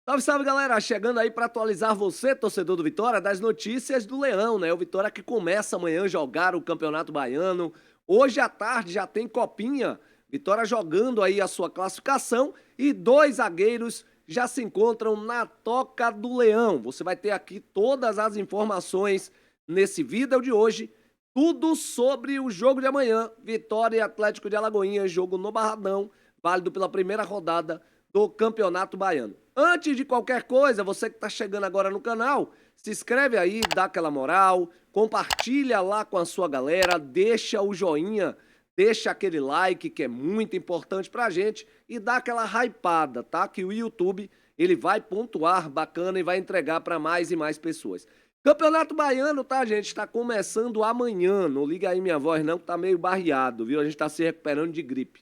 Salve, salve, galera! Chegando aí para atualizar você, torcedor do Vitória, das notícias do Leão, né? O Vitória que começa amanhã a jogar o Campeonato Baiano. Hoje à tarde já tem Copinha. Vitória jogando aí a sua classificação e dois zagueiros já se encontram na Toca do Leão. Você vai ter aqui todas as informações nesse vídeo de hoje. Tudo sobre o jogo de amanhã. Vitória e Atlético de Alagoinhas, jogo no Barradão, válido pela primeira rodada do Campeonato Baiano. Antes de qualquer coisa, você que está chegando agora no canal, se inscreve aí, dá aquela moral, compartilha lá com a sua galera, deixa o joinha, deixa aquele like que é muito importante pra gente e dá aquela hypada, tá? Que o YouTube ele vai pontuar bacana e vai entregar para mais e mais pessoas. Campeonato Baiano, tá, gente? Está começando amanhã. Não liga aí minha voz não, que tá meio barreado, viu? A gente tá se recuperando de gripe.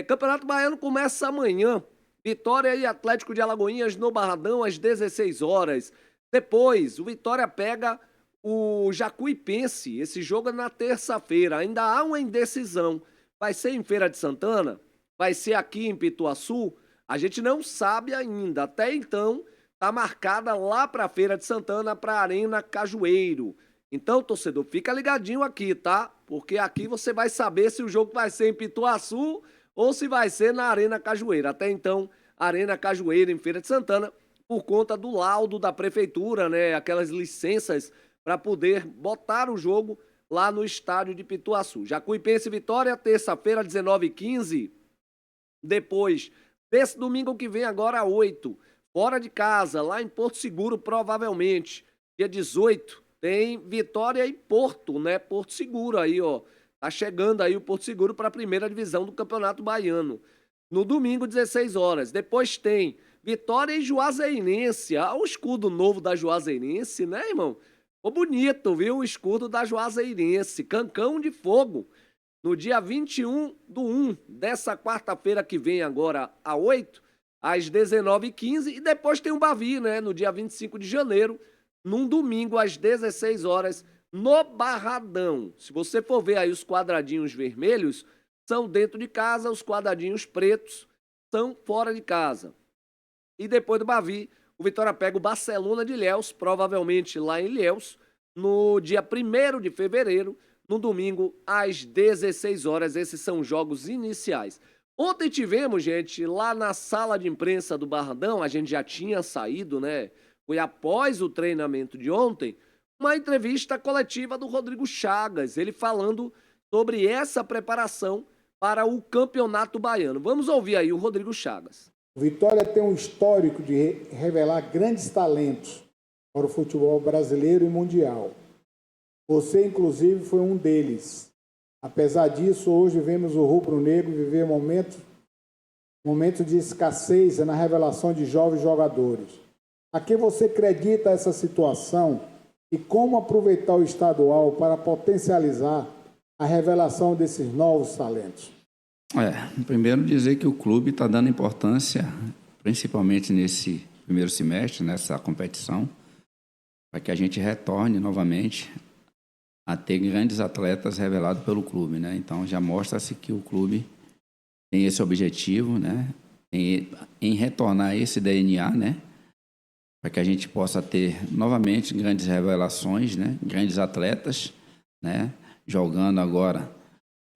Campeonato Baiano começa amanhã. Vitória e Atlético de Alagoinhas no Barradão às 16 horas. Depois, o Vitória pega o Jacuipense. Esse jogo é na terça-feira. Ainda há uma indecisão. Vai ser em Feira de Santana? Vai ser aqui em Pituaçu? A gente não sabe ainda. Até então, tá marcada lá para Feira de Santana, para a Arena Cajueiro. Então, torcedor, fica ligadinho aqui, tá? Porque aqui você vai saber se o jogo vai ser em Pituaçu ou se vai ser na Arena Cajueira. Até então, Arena Cajueira em Feira de Santana, por conta do laudo da prefeitura, né? Aquelas licenças para poder botar o jogo lá no estádio de Pituaçu. Jacuipense e Vitória, terça-feira, 19h15. Depois, desse domingo que vem, agora 8, fora de casa, lá em Porto Seguro, provavelmente. Dia 18, tem Vitória e Porto, né? Porto Seguro aí, ó. Tá chegando aí o Porto Seguro para a primeira divisão do Campeonato Baiano. No domingo, 16 horas. Depois tem Vitória e Juazeirense. Ah, o escudo novo da Juazeirense, né, irmão? Ficou bonito, viu? O escudo da Juazeirense. Cancão de fogo. No dia 21/1 dessa quarta-feira que vem agora, a 8, às 19h15. E depois tem o Bavi, né? No dia 25 de janeiro, num domingo, às 16 horas, no Barradão. Se você for ver aí os quadradinhos vermelhos, são dentro de casa, os quadradinhos pretos são fora de casa. E depois do Bavi, o Vitória pega o Barcelona de Ilhéus, provavelmente lá em Ilhéus, no dia 1º de fevereiro, no domingo, às 16 horas. Esses são os jogos iniciais. Ontem tivemos, gente, lá na sala de imprensa do Barradão, a gente já tinha saído, né? Foi após o treinamento de ontem, uma entrevista coletiva do Rodrigo Chagas, ele falando sobre essa preparação para o Campeonato Baiano. Vamos ouvir aí o Rodrigo Chagas. O Vitória tem um histórico de revelar grandes talentos para o futebol brasileiro e mundial. Você, inclusive, foi um deles. Apesar disso, hoje vemos o rubro-negro viver momentos de escassez na revelação de jovens jogadores. A que você acredita essa situação e como aproveitar o estadual para potencializar a revelação desses novos talentos? Primeiro dizer que o clube está dando importância, principalmente nesse primeiro semestre, nessa competição, para que a gente retorne novamente a ter grandes atletas revelados pelo clube, né? Então já mostra-se que o clube tem esse objetivo, né? Em retornar esse DNA, né? Para que a gente possa ter novamente grandes revelações, né? Grandes atletas, né? Jogando agora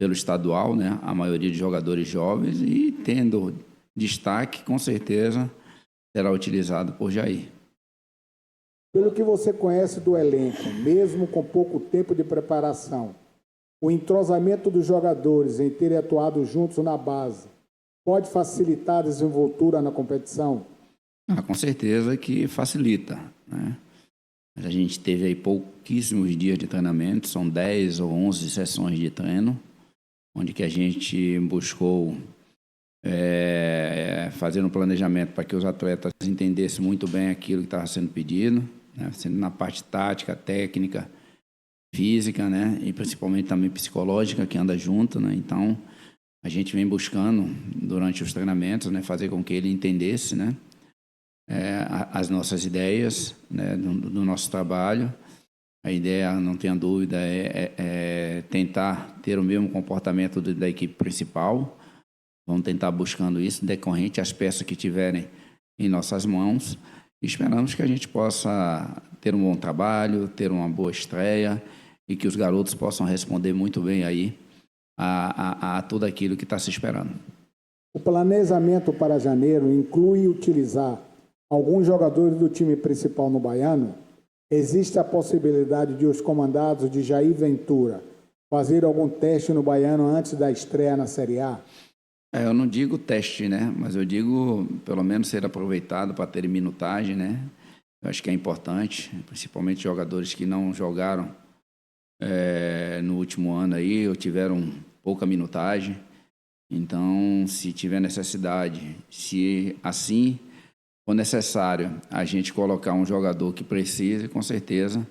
pelo estadual, né? A maioria de jogadores jovens e tendo destaque, com certeza, será utilizado por Jair. Pelo que você conhece do elenco, mesmo com pouco tempo de preparação, o entrosamento dos jogadores em terem atuado juntos na base pode facilitar a desenvoltura na competição? Com certeza que facilita, né? A gente teve aí pouquíssimos dias de treinamento, são 10 ou 11 sessões de treino, onde que a gente buscou fazer um planejamento para que os atletas entendessem muito bem aquilo que estava sendo pedido, né? Sendo na parte tática, técnica, física, né? E principalmente também psicológica, que anda junto, né? Então, a gente vem buscando, durante os treinamentos, né, fazer com que ele entendesse, né, as nossas ideias, né, do nosso trabalho. A ideia, não tenha dúvida, é tentar ter o mesmo comportamento da equipe principal. Vamos tentar buscando isso, decorrente às peças que tiverem em nossas mãos. Esperamos que a gente possa ter um bom trabalho, ter uma boa estreia e que os garotos possam responder muito bem aí a tudo aquilo que está se esperando. O planejamento para janeiro inclui utilizar alguns jogadores do time principal no Baiano. Existe a possibilidade de os comandados de Jair Ventura fazer algum teste no Baiano antes da estreia na Série A? Eu não digo teste, né? Mas eu digo pelo menos ser aproveitado para ter minutagem, né? Eu acho que é importante, principalmente jogadores que não jogaram no último ano aí, ou tiveram pouca minutagem. Então, se tiver necessidade, se assim for necessário a gente colocar um jogador que precise, com certeza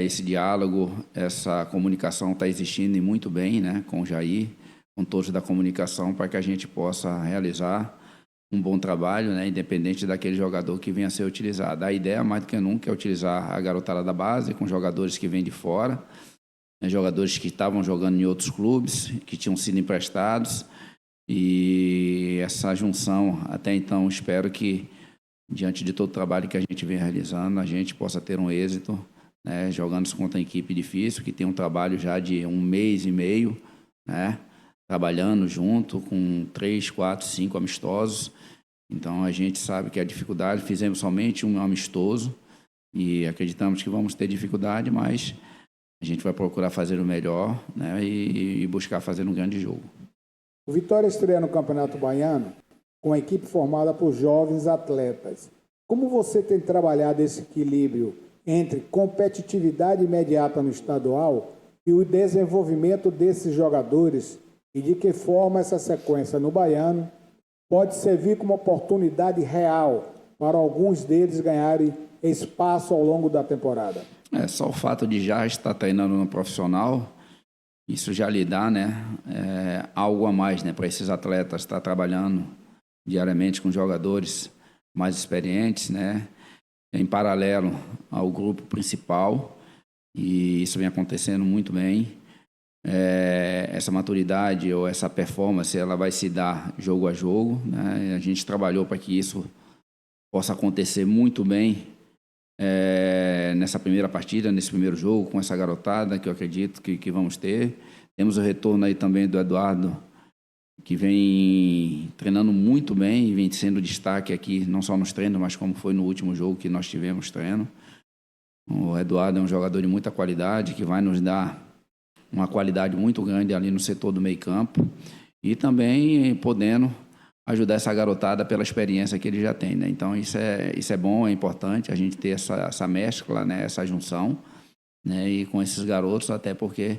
esse diálogo, essa comunicação está existindo e muito bem, né, com o Jair, com todos da comunicação, para que a gente possa realizar um bom trabalho, né, independente daquele jogador que venha a ser utilizado. A ideia, mais do que nunca, é utilizar a garotada da base com jogadores que vêm de fora, né, jogadores que estavam jogando em outros clubes, que tinham sido emprestados, e essa junção, até então, espero que, diante de todo o trabalho que a gente vem realizando, a gente possa ter um êxito, né, jogando contra uma equipe difícil, que tem um trabalho já de 1 mês e meio, né, trabalhando junto com 3, 4, 5 amistosos. Então, a gente sabe que a dificuldade, fizemos somente um amistoso e acreditamos que vamos ter dificuldade, mas a gente vai procurar fazer o melhor, né, e buscar fazer um grande jogo. O Vitória estreia no Campeonato Baiano com a equipe formada por jovens atletas. Como você tem trabalhado esse equilíbrio entre competitividade imediata no estadual e o desenvolvimento desses jogadores, e de que forma essa sequência no Baiano pode servir como oportunidade real para alguns deles ganharem espaço ao longo da temporada? Só o fato de já estar treinando no profissional, isso já lhe dá, né, algo a mais, né, para esses atletas estar trabalhando diariamente com jogadores mais experientes, né, em paralelo ao grupo principal, e isso vem acontecendo muito bem. Essa maturidade ou essa performance, ela vai se dar jogo a jogo, né? A gente trabalhou para que isso possa acontecer muito bem nessa primeira partida, nesse primeiro jogo, com essa garotada que eu acredito que vamos ter. Temos o retorno aí também do Eduardo, que vem treinando muito bem e vem sendo destaque aqui, não só nos treinos, mas como foi no último jogo que nós tivemos treino. O Eduardo é um jogador de muita qualidade, que vai nos dar uma qualidade muito grande ali no setor do meio-campo e também podendo ajudar essa garotada pela experiência que ele já tem, né? Então, isso é bom, é importante a gente ter essa mescla, né? Essa junção, né? E com esses garotos, até porque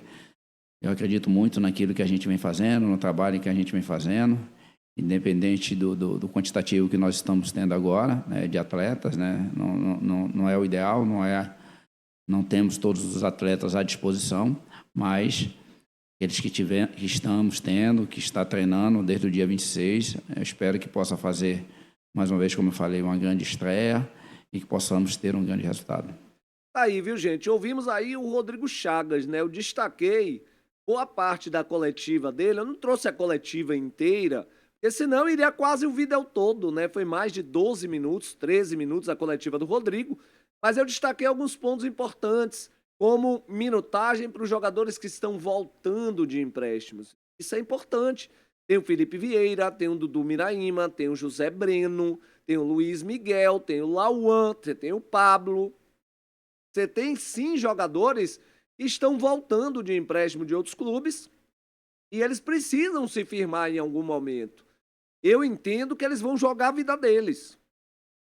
eu acredito muito naquilo que a gente vem fazendo, no trabalho que a gente vem fazendo, independente do quantitativo que nós estamos tendo agora, né, de atletas, né? Não é o ideal, não temos todos os atletas à disposição, mas eles que estamos tendo, que está treinando desde o dia 26, eu espero que possa fazer, mais uma vez, como eu falei, uma grande estreia e que possamos ter um grande resultado. Aí, viu, gente? Ouvimos aí o Rodrigo Chagas, né? Eu destaquei boa parte da coletiva dele, eu não trouxe a coletiva inteira, porque senão iria quase o vídeo todo, né? Foi mais de 12 minutos, 13 minutos a coletiva do Rodrigo, mas eu destaquei alguns pontos importantes, como minutagem para os jogadores que estão voltando de empréstimos. Isso é importante. Tem o Felipe Vieira, tem o Dudu Miraíma, tem o José Breno, tem o Luiz Miguel, tem o Lauan, você tem o Pablo. Você tem sim jogadores que estão voltando de empréstimo de outros clubes e eles precisam se firmar em algum momento. Eu entendo que eles vão jogar a vida deles.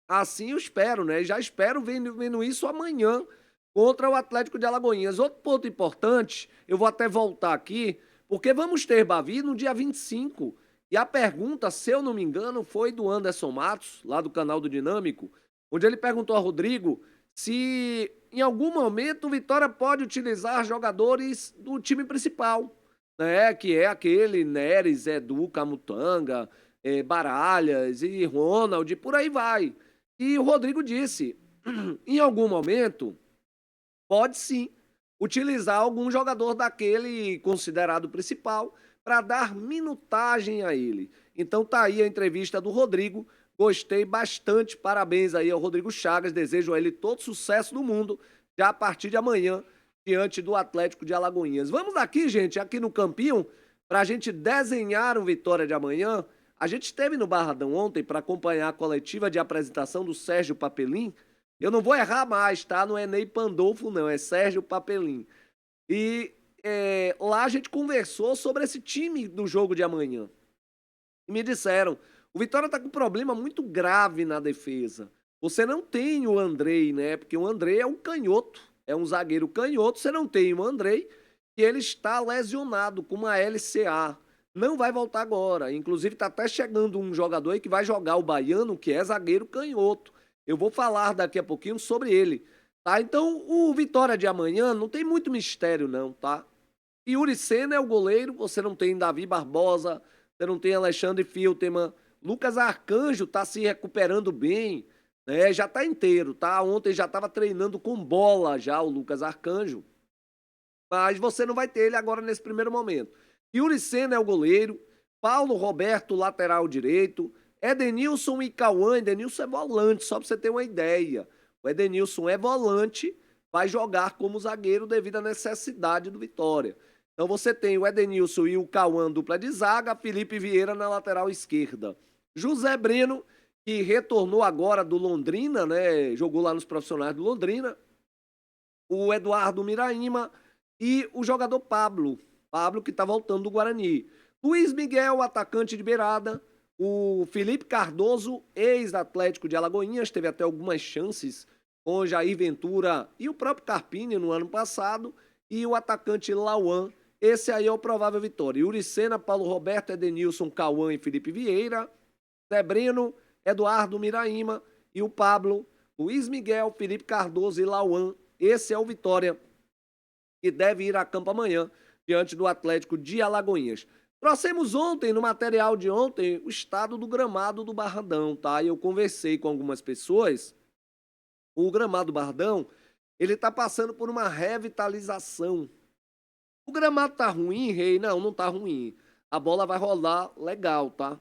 Assim eu espero, né? Já espero vendo isso amanhã contra o Atlético de Alagoinhas. Outro ponto importante, eu vou até voltar aqui, porque vamos ter Bavi no dia 25. E a pergunta, se eu não me engano, foi do Anderson Matos, lá do canal do Dinâmico, onde ele perguntou a Rodrigo se em algum momento o Vitória pode utilizar jogadores do time principal, né? Que é aquele Neres, Edu, Camutanga, Baralhas e Ronald, e por aí vai. E o Rodrigo disse, em algum momento pode sim utilizar algum jogador daquele considerado principal para dar minutagem a ele. Então tá aí a entrevista do Rodrigo. Gostei bastante, parabéns aí ao Rodrigo Chagas, desejo a ele todo sucesso do mundo, já a partir de amanhã, diante do Atlético de Alagoinhas. Vamos aqui, gente, aqui no Campinho, para a gente desenhar o Vitória de amanhã. A gente esteve no Barradão ontem para acompanhar a coletiva de apresentação do Sérgio Papelim. Eu não vou errar mais, tá? Não é Ney Pandolfo, não, é Sérgio Papelim. E lá a gente conversou sobre esse time do jogo de amanhã. E me disseram, o Vitória tá com um problema muito grave na defesa. Você não tem o Andrei, né? Porque o Andrei é um canhoto, é um zagueiro canhoto. Você não tem o Andrei e ele está lesionado com uma LCA. Não vai voltar agora. Inclusive tá até chegando um jogador aí que vai jogar o Baiano, que é zagueiro canhoto. Eu vou falar daqui a pouquinho sobre ele, tá? Então, o Vitória de amanhã não tem muito mistério não, tá? Yuri Sena é o goleiro, você não tem Davi Barbosa, você não tem Alexandre Filteman, Lucas Arcanjo tá se recuperando bem, né? Já tá inteiro, tá? Ontem já tava treinando com bola já o Lucas Arcanjo, mas você não vai ter ele agora nesse primeiro momento. Yuri Sena é o goleiro, Paulo Roberto, lateral direito, Edenilson e Cauã. Edenilson é volante, só pra você ter uma ideia. O Edenilson é volante, vai jogar como zagueiro devido à necessidade do Vitória. Então você tem o Edenilson e o Cauã dupla de zaga, Felipe Vieira na lateral esquerda. José Breno, que retornou agora do Londrina, né? Jogou lá nos profissionais do Londrina. O Eduardo Miraíma e o jogador Pablo. Pablo que tá voltando do Guarani. Luiz Miguel, atacante de beirada. O Felipe Cardoso, ex-Atlético de Alagoinhas, teve até algumas chances com Jair Ventura e o próprio Carpini no ano passado. E o atacante Lauan, esse aí é o provável Vitória. Yuri Sena, Paulo Roberto, Edenilson, Cauã e Felipe Vieira. Zé Breno, Eduardo Miraíma e o Pablo, Luiz Miguel, Felipe Cardoso e Lauan. Esse é o Vitória que deve ir a campo amanhã diante do Atlético de Alagoinhas. Trouxemos ontem, no material de ontem, o estado do gramado do Barradão, tá? E eu conversei com algumas pessoas. O gramado do Barradão, ele tá passando por uma revitalização. O gramado tá ruim, Rei? Não, não tá ruim. A bola vai rolar legal, tá?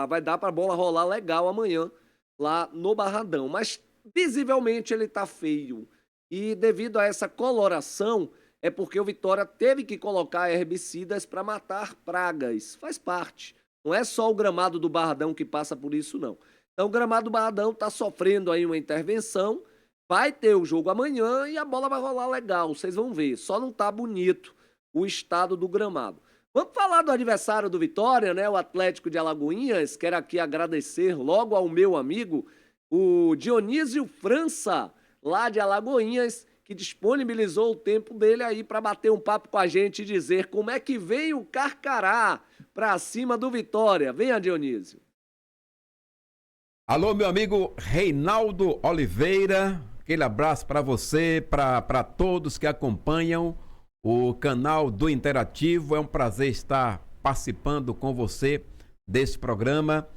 Vai dar pra bola rolar legal amanhã, lá no Barradão. Mas, visivelmente, ele tá feio. E, devido a essa coloração, é porque o Vitória teve que colocar herbicidas para matar pragas. Faz parte. Não é só o gramado do Barradão que passa por isso, não. Então, o gramado do Barradão está sofrendo aí uma intervenção. Vai ter o jogo amanhã e a bola vai rolar legal. Vocês vão ver. Só não tá bonito o estado do gramado. Vamos falar do adversário do Vitória, né? O Atlético de Alagoinhas. Quero aqui agradecer logo ao meu amigo, o Dionísio França, lá de Alagoinhas, que disponibilizou o tempo dele aí para bater um papo com a gente e dizer como é que vem o Carcará para cima do Vitória. Venha, Dionísio. Alô, meu amigo Reinaldo Oliveira, aquele abraço para você, para todos que acompanham o canal do Interativo. É um prazer estar participando com você desse programa.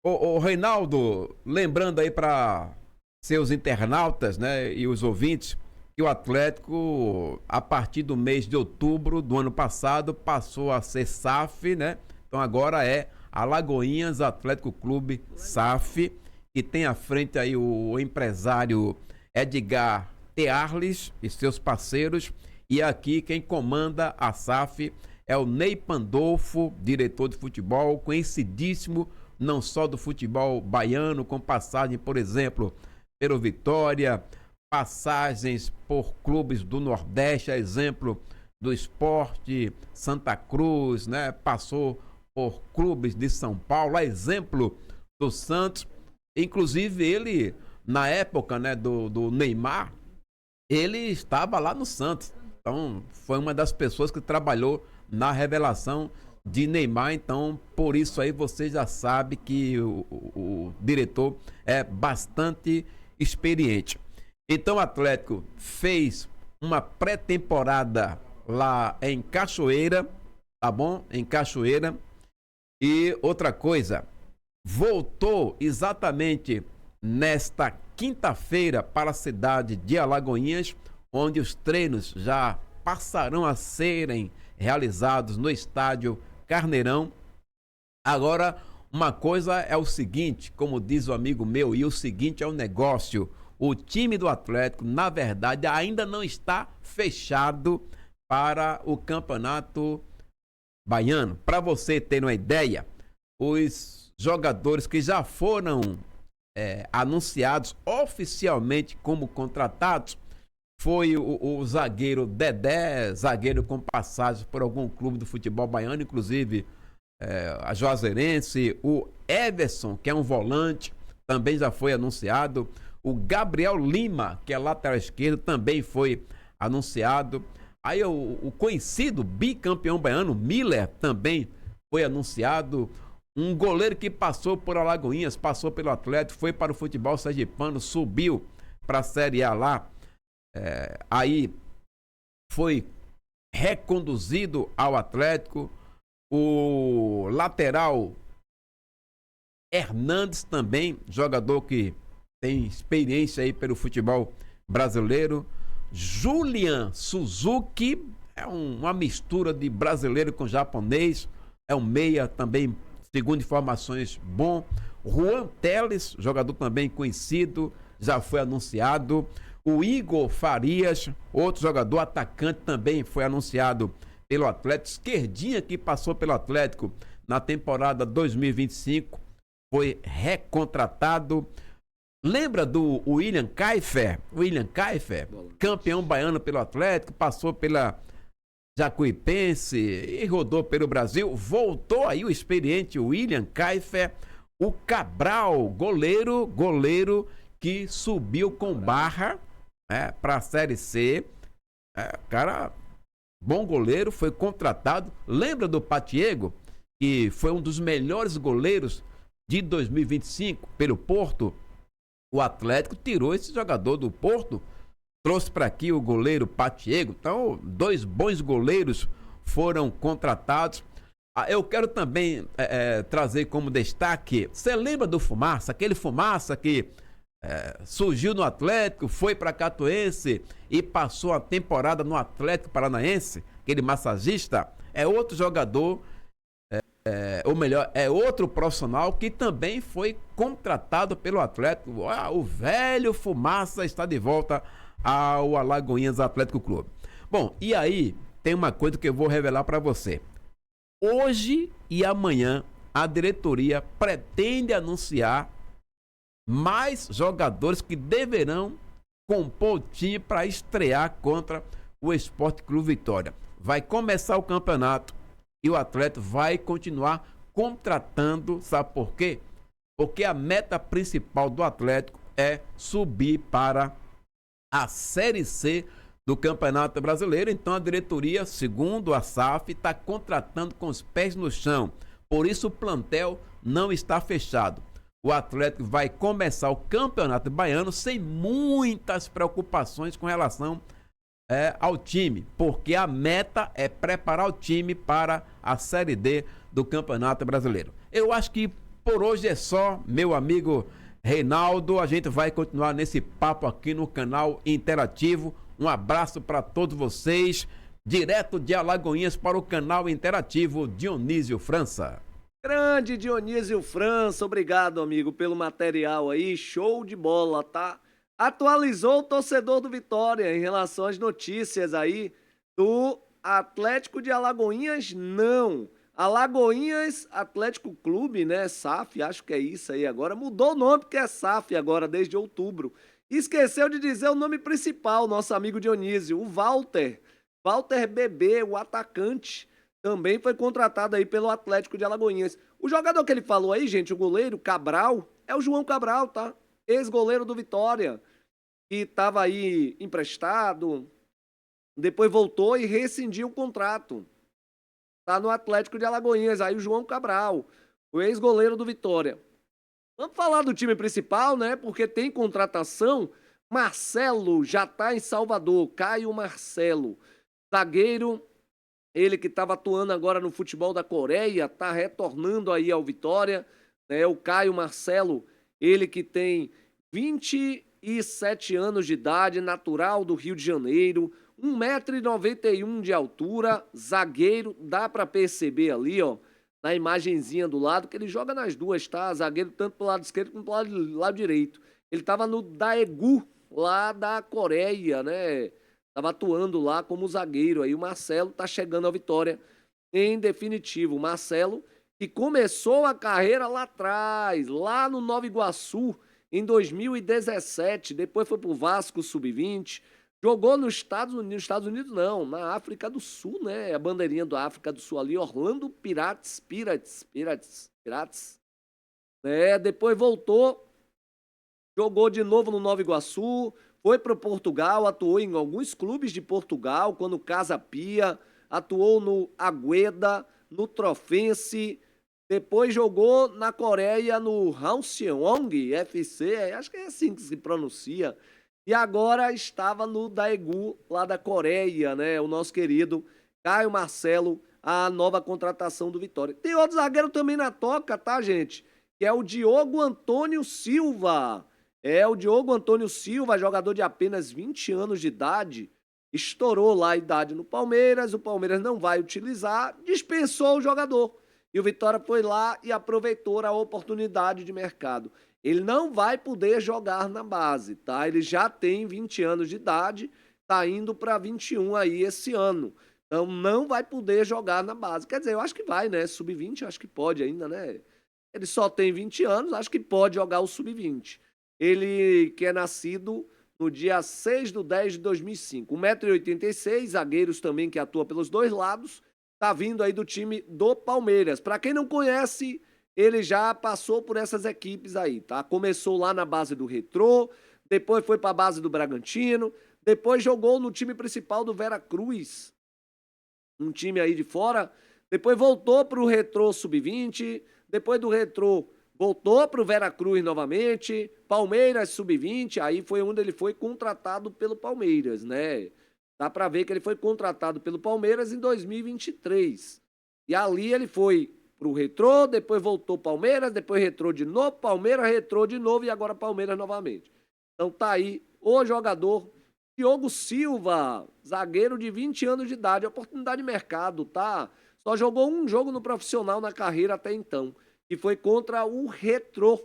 Ô Reinaldo, lembrando aí para seus internautas, né, e os ouvintes, que o Atlético, a partir do mês de outubro do ano passado, passou a ser SAF, né? Então agora é Alagoinhas Atlético Clube SAF, que tem à frente aí o empresário Edgar Tearles e seus parceiros, e aqui quem comanda a SAF é o Ney Pandolfo, diretor de futebol, conhecidíssimo não só do futebol baiano, com passagem, por exemplo, pelo Vitória, passagens por clubes do Nordeste, a exemplo do Sport Santa Cruz, né? Passou por clubes de São Paulo, a exemplo do Santos. Inclusive ele, na época, né, do Neymar, ele estava lá no Santos. Então foi uma das pessoas que trabalhou na revelação de Neymar. Então por isso aí você já sabe que o diretor é bastante experiente. Então o Atlético fez uma pré-temporada lá em Cachoeira, tá bom? Em Cachoeira. E outra coisa, voltou exatamente nesta quinta-feira para a cidade de Alagoinhas, onde os treinos já passarão a serem realizados no estádio Carneirão. Agora, uma coisa é o seguinte, como diz o amigo meu, e o seguinte é o negócio. O time do Atlético, na verdade, ainda não está fechado para o Campeonato Baiano. Para você ter uma ideia, os jogadores que já foram anunciados oficialmente como contratados foi o zagueiro Dedé, zagueiro com passagem por algum clube do futebol baiano, inclusive a Juazeirense, o Everson, que é um volante, também já foi anunciado, o Gabriel Lima, que é lateral esquerdo, também foi anunciado. Aí o conhecido bicampeão baiano, Miller, também foi anunciado. Um goleiro que passou por Alagoinhas, passou pelo Atlético, foi para o futebol sergipano, subiu para a Série A lá. Aí foi reconduzido ao Atlético. O lateral Hernandes também, jogador que tem experiência aí pelo futebol brasileiro. Julian Suzuki, é uma mistura de brasileiro com japonês, é um meia também, segundo informações, bom. Juan Teles, jogador também conhecido, já foi anunciado. O Igor Farias, outro jogador atacante, também foi anunciado pelo Atlético. Esquerdinha, que passou pelo Atlético na temporada 2025, foi recontratado. Lembra do William Kaifer? William Kaifer, campeão baiano pelo Atlético, passou pela Jacuipense e rodou pelo Brasil. Voltou aí o experiente William Kaifer. O Cabral, goleiro que subiu com Barra para a Série C. Cara, bom goleiro, foi contratado. Lembra do Patiego, que foi um dos melhores goleiros de 2025 pelo Porto? O Atlético tirou esse jogador do Porto, trouxe para aqui o goleiro Patiego. Então, 2 bons goleiros foram contratados. Eu quero também trazer como destaque, você lembra do Fumaça? Aquele Fumaça que surgiu no Atlético, foi para Catuense e passou a temporada no Atlético Paranaense, aquele massagista. É outro jogador, ou melhor, é outro profissional que também foi contratado pelo Atlético. O velho Fumaça está de volta ao Alagoinhas Atlético Clube. Bom, e aí tem uma coisa que eu vou revelar para você. Hoje e amanhã a diretoria pretende anunciar mais jogadores que deverão compor o time para estrear contra o Sport Clube Vitória. Vai começar o campeonato e o Atlético vai continuar contratando, sabe por quê? Porque a meta principal do Atlético é subir para a Série C do Campeonato Brasileiro. Então a diretoria, segundo a SAF, está contratando com os pés no chão. Por isso o plantel não está fechado. O Atlético vai começar o Campeonato Baiano sem muitas preocupações com relação ao time, porque a meta é preparar o time para a Série D do Campeonato Brasileiro. Eu acho que por hoje é só, meu amigo Reinaldo. A gente vai continuar nesse papo aqui no canal Interativo. Um abraço para todos vocês, direto de Alagoinhas para o canal Interativo, Dionísio França. Grande Dionísio França, obrigado, amigo, pelo material aí, show de bola, tá? Atualizou o torcedor do Vitória em relação às notícias aí do Atlético de Alagoinhas, não. Alagoinhas Atlético Clube, né, SAF, acho que é isso aí agora, mudou o nome porque é SAF agora, desde outubro. Esqueceu de dizer o nome principal, nosso amigo Dionísio, o Walter Bebê, o atacante, também foi contratado aí pelo Atlético de Alagoinhas. O jogador que ele falou aí, gente, o goleiro Cabral, é o João Cabral, tá? Ex-goleiro do Vitória, que estava aí emprestado, depois voltou e rescindiu o contrato. Tá no Atlético de Alagoinhas, aí o João Cabral, o ex-goleiro do Vitória. Vamos falar do time principal, né? Porque tem contratação. Marcelo já tá em Salvador, Caio Marcelo, zagueiro. Ele que estava atuando agora no futebol da Coreia, está retornando aí ao Vitória, né? O Caio Marcelo, ele que tem 27 anos de idade, natural do Rio de Janeiro, 1,91 m de altura, zagueiro, dá para perceber ali, ó, na imagenzinha do lado, que ele joga nas duas, tá? Zagueiro tanto pro lado esquerdo como pro lado direito. Ele tava no Daegu, lá da Coreia, né? Tava atuando lá como zagueiro. Aí o Marcelo tá chegando ao Vitória em definitivo. O Marcelo, que começou a carreira lá atrás, lá no Nova Iguaçu, em 2017. Depois foi pro Vasco Sub-20. Jogou nos Estados Unidos não, na África do Sul, né? A bandeirinha da África do Sul ali, Orlando Pirates. Né? Depois voltou, jogou de novo no Nova Iguaçu, foi para Portugal, atuou em alguns clubes de Portugal, quando Casa Pia, atuou no Agueda, no Trofense, depois jogou na Coreia no Hwangseong FC, acho que é assim que se pronuncia, e agora estava no Daegu, lá da Coreia, né? O nosso querido Caio Marcelo, a nova contratação do Vitória. Tem outro zagueiro também na toca, tá, gente? Que é o Diogo Antônio Silva. É, o Diogo Antônio Silva, jogador de apenas 20 anos de idade, estourou lá a idade no Palmeiras, o Palmeiras não vai utilizar, dispensou o jogador. E o Vitória foi lá e aproveitou a oportunidade de mercado. Ele não vai poder jogar na base, tá? Ele já tem 20 anos de idade, tá indo para 21 aí esse ano. Então não vai poder jogar na base. Quer dizer, eu acho que vai, né? Sub-20, eu acho que pode ainda, né? Ele só tem 20 anos, acho que pode jogar o Sub-20. Ele que é nascido no dia 6 de 10 de 2005. 1,86 m, zagueiros também que atua pelos dois lados. Tá vindo aí do time do Palmeiras. Para quem não conhece, ele já passou por essas equipes aí, tá? Começou lá na base do Retrô, depois foi para a base do Bragantino, depois jogou no time principal do Veracruz, um time aí de fora, depois voltou para o Retrô Sub-20, depois do Retrô voltou para o Veracruz novamente, Palmeiras Sub-20, aí foi onde ele foi contratado pelo Palmeiras, né? Dá para ver que ele foi contratado pelo Palmeiras em 2023. E ali ele foi pro Retrô, depois voltou Palmeiras, depois Retrô de novo, Palmeiras, Retrô de novo e agora Palmeiras novamente. Então tá aí o jogador Diogo Silva, zagueiro de 20 anos de idade, oportunidade de mercado, tá? Só jogou um jogo no profissional na carreira até então, que foi contra o Retrô,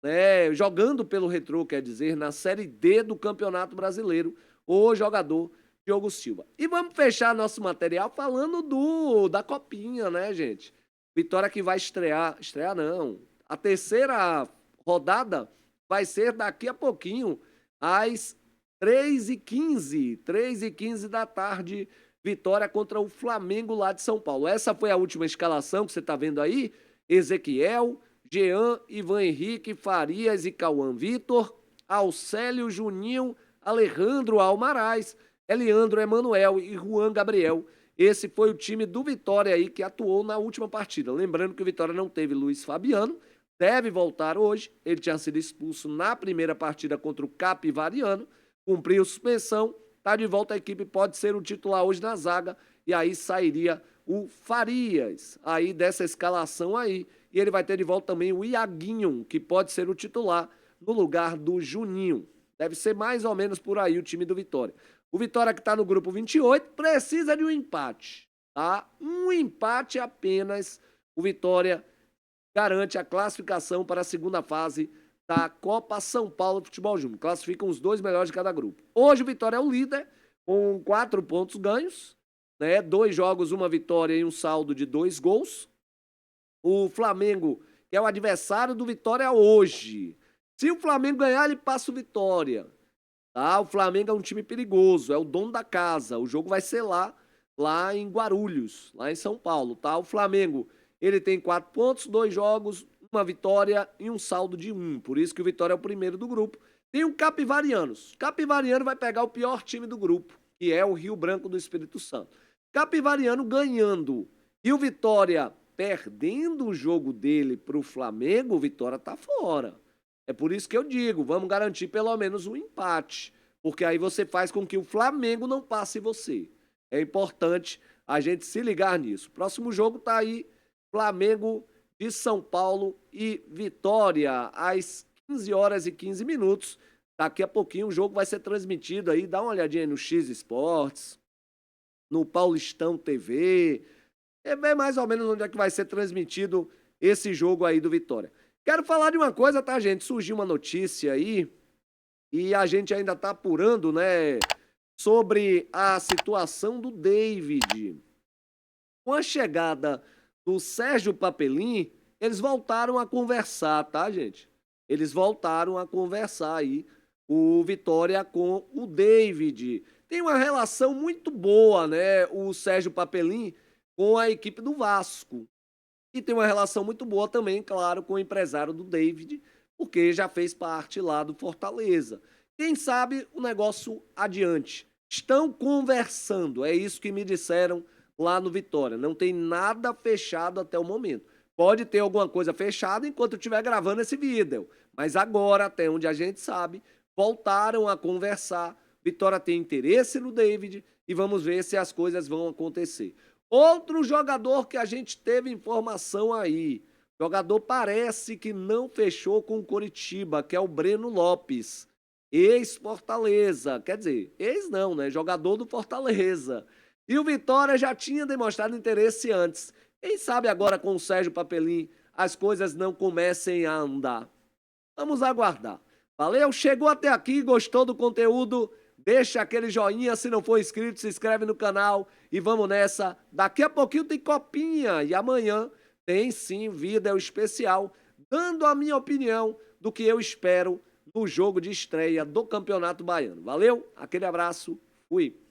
né? Jogando pelo Retrô, quer dizer, na Série D do Campeonato Brasileiro, o jogador Diogo Silva. E vamos fechar nosso material falando da Copinha, né, gente? Vitória que vai estrear não, a terceira rodada vai ser daqui a pouquinho, às 3h15 da tarde, Vitória contra o Flamengo lá de São Paulo. Essa foi a última escalação que você está vendo aí, Ezequiel, Jean, Ivan Henrique, Farias e Cauã Vitor, Alcélio, Juninho, Alejandro Almaraz, Eliandro Emanuel e Juan Gabriel. Esse foi o time do Vitória aí que atuou na última partida. Lembrando que o Vitória não teve Luiz Fabiano, deve voltar hoje. Ele tinha sido expulso na primeira partida contra o Capivariano, cumpriu suspensão, tá de volta à equipe, pode ser o titular hoje na zaga, e aí sairia o Farias, aí dessa escalação aí, e ele vai ter de volta também o Iaguinho, que pode ser o titular no lugar do Juninho. Deve ser mais ou menos por aí o time do Vitória. O Vitória que está no grupo 28 precisa de um empate, tá? Um empate apenas. O Vitória garante a classificação para a segunda fase da Copa São Paulo Futebol Júnior. Classificam os dois melhores de cada grupo. Hoje o Vitória é o líder, com 4 pontos ganhos, né? 2 jogos, 1 vitória e um saldo de 2 gols. O Flamengo, que é o adversário do Vitória hoje. Se o Flamengo ganhar, ele passa o Vitória. Tá? O Flamengo é um time perigoso, é o dono da casa. O jogo vai ser lá em Guarulhos, lá em São Paulo. Tá? O Flamengo, ele tem 4 pontos, 2 jogos, 1 vitória e um saldo de 1. Por isso que o Vitória é o primeiro do grupo. Tem o Capivarianos. Capivariano vai pegar o pior time do grupo, que é o Rio Branco do Espírito Santo. Capivariano ganhando e o Vitória perdendo o jogo dele para o Flamengo, o Vitória tá fora. É por isso que eu digo, vamos garantir pelo menos um empate, porque aí você faz com que o Flamengo não passe você. É importante a gente se ligar nisso. Próximo jogo tá aí, Flamengo de São Paulo e Vitória, às 15h15. Daqui a pouquinho o jogo vai ser transmitido aí, dá uma olhadinha aí no X Esportes, no Paulistão TV, E ver mais ou menos onde é que vai ser transmitido esse jogo aí do Vitória. Quero falar de uma coisa, tá, gente? Surgiu uma notícia aí e a gente ainda tá apurando, né, sobre a situação do David. Com a chegada do Sérgio Papelim, eles voltaram a conversar, tá, gente? Eles voltaram a conversar aí, o Vitória com o David. Tem uma relação muito boa, né, o Sérgio Papelim com a equipe do Vasco. E tem uma relação muito boa também, claro, com o empresário do David, porque já fez parte lá do Fortaleza. Quem sabe o negócio adiante. Estão conversando, é isso que me disseram lá no Vitória. Não tem nada fechado até o momento. Pode ter alguma coisa fechada enquanto eu estiver gravando esse vídeo. Mas agora, até onde a gente sabe, voltaram a conversar. Vitória tem interesse no David e vamos ver se as coisas vão acontecer. Outro jogador que a gente teve informação aí. Jogador parece que não fechou com o Coritiba, que é o Breno Lopes. Ex-Fortaleza. Quer dizer, ex não, né? Jogador do Fortaleza. E o Vitória já tinha demonstrado interesse antes. Quem sabe agora com o Sérgio Papelim as coisas não comecem a andar. Vamos aguardar. Valeu? Chegou até aqui, gostou do conteúdo? Deixa aquele joinha, se não for inscrito, se inscreve no canal e vamos nessa. Daqui a pouquinho tem copinha e amanhã tem sim vídeo especial dando a minha opinião do que eu espero no jogo de estreia do Campeonato Baiano. Valeu? Aquele abraço, fui!